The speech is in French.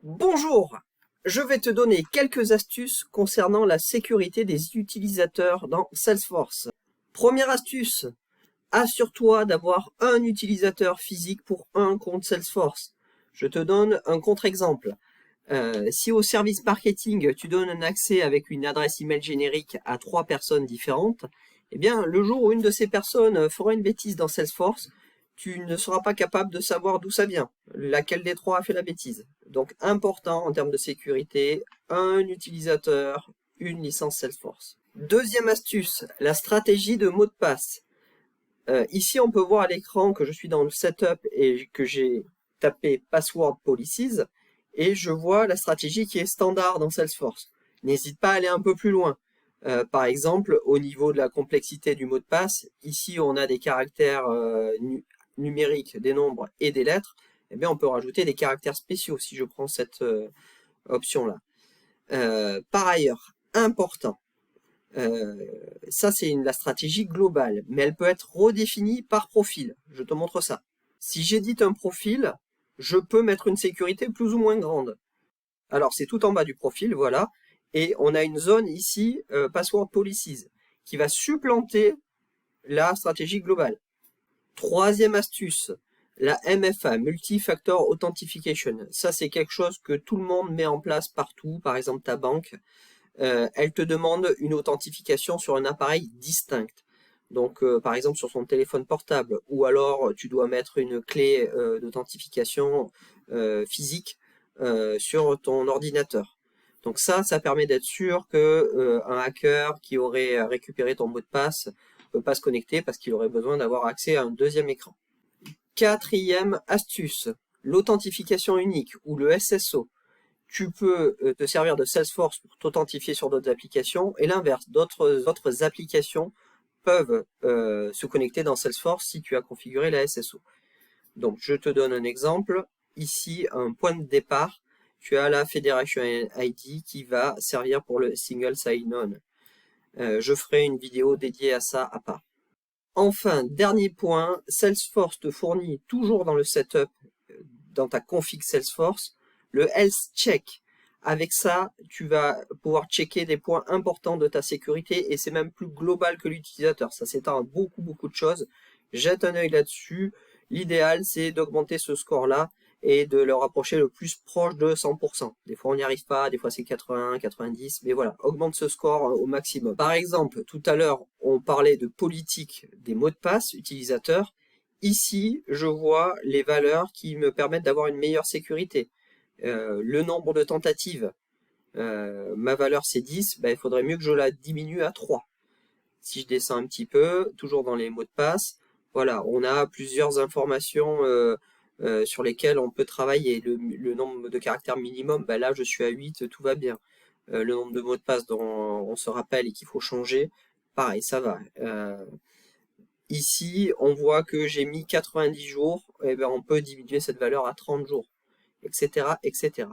Bonjour, je vais te donner quelques astuces concernant la sécurité des utilisateurs dans Salesforce. Première astuce, assure-toi d'avoir un utilisateur physique pour un compte Salesforce. Je te donne un contre-exemple. Si au service marketing, tu donnes un accès avec une adresse email générique à 3 personnes différentes, eh bien, le jour où une de ces personnes fera une bêtise dans Salesforce, tu ne seras pas capable de savoir d'où ça vient, laquelle des 3 a fait la bêtise. Donc, important en termes de sécurité, un utilisateur, une licence Salesforce. Deuxième astuce, la stratégie de mot de passe. Ici, on peut voir à l'écran que je suis dans le setup et que j'ai tapé Password Policies et je vois la stratégie qui est standard dans Salesforce. N'hésite pas à aller un peu plus loin. Par exemple, au niveau de la complexité du mot de passe, ici on a des caractères numériques, des nombres et des lettres. Eh bien, on peut rajouter des caractères spéciaux si je prends cette option-là. Par ailleurs, important, ça, c'est la stratégie globale, mais elle peut être redéfinie par profil. Je te montre ça. Si j'édite un profil, je peux mettre une sécurité plus ou moins grande. Alors, c'est tout en bas du profil, voilà. Et on a une zone ici, Password Policies, qui va supplanter la stratégie globale. Troisième astuce, la MFA, Multi-Factor Authentication. Ça, c'est quelque chose que tout le monde met en place partout, par exemple ta banque. Elle te demande une authentification sur un appareil distinct. Donc, par exemple, sur son téléphone portable, ou alors tu dois mettre une clé d'authentification physique sur ton ordinateur. Donc ça permet d'être sûr que un hacker qui aurait récupéré ton mot de passe ne peut pas se connecter parce qu'il aurait besoin d'avoir accès à un deuxième écran. Quatrième astuce, l'authentification unique ou le SSO. Tu peux te servir de Salesforce pour t'authentifier sur d'autres applications et l'inverse, d'autres applications peuvent se connecter dans Salesforce si tu as configuré la SSO. Donc je te donne un exemple, ici un point de départ, tu as la Federation ID qui va servir pour le Single Sign-On. Je ferai une vidéo dédiée à ça à part. Enfin, dernier point, Salesforce te fournit toujours dans le setup, dans ta config Salesforce, le Health Check. Avec ça, tu vas pouvoir checker des points importants de ta sécurité et c'est même plus global que l'utilisateur. Ça s'étend à beaucoup de choses. Jette un œil là-dessus. L'idéal, c'est d'augmenter ce score-là et de le rapprocher le plus proche de 100%. Des fois, on n'y arrive pas, des fois c'est 80, 90, mais voilà, augmente ce score au maximum. Par exemple, tout à l'heure, on parlait de politique des mots de passe utilisateurs. Ici, je vois les valeurs qui me permettent d'avoir une meilleure sécurité. Le nombre de tentatives, ma valeur c'est 10, il faudrait mieux que je la diminue à 3. Si je descends un petit peu, toujours dans les mots de passe, voilà, on a plusieurs informations sur lesquelles on peut travailler. Le nombre de caractères minimum, là je suis à 8, tout va bien. Le nombre de mots de passe dont on se rappelle et qu'il faut changer, pareil, ça va. Ici, on voit que j'ai mis 90 jours, et on peut diminuer cette valeur à 30 jours, etc., etc.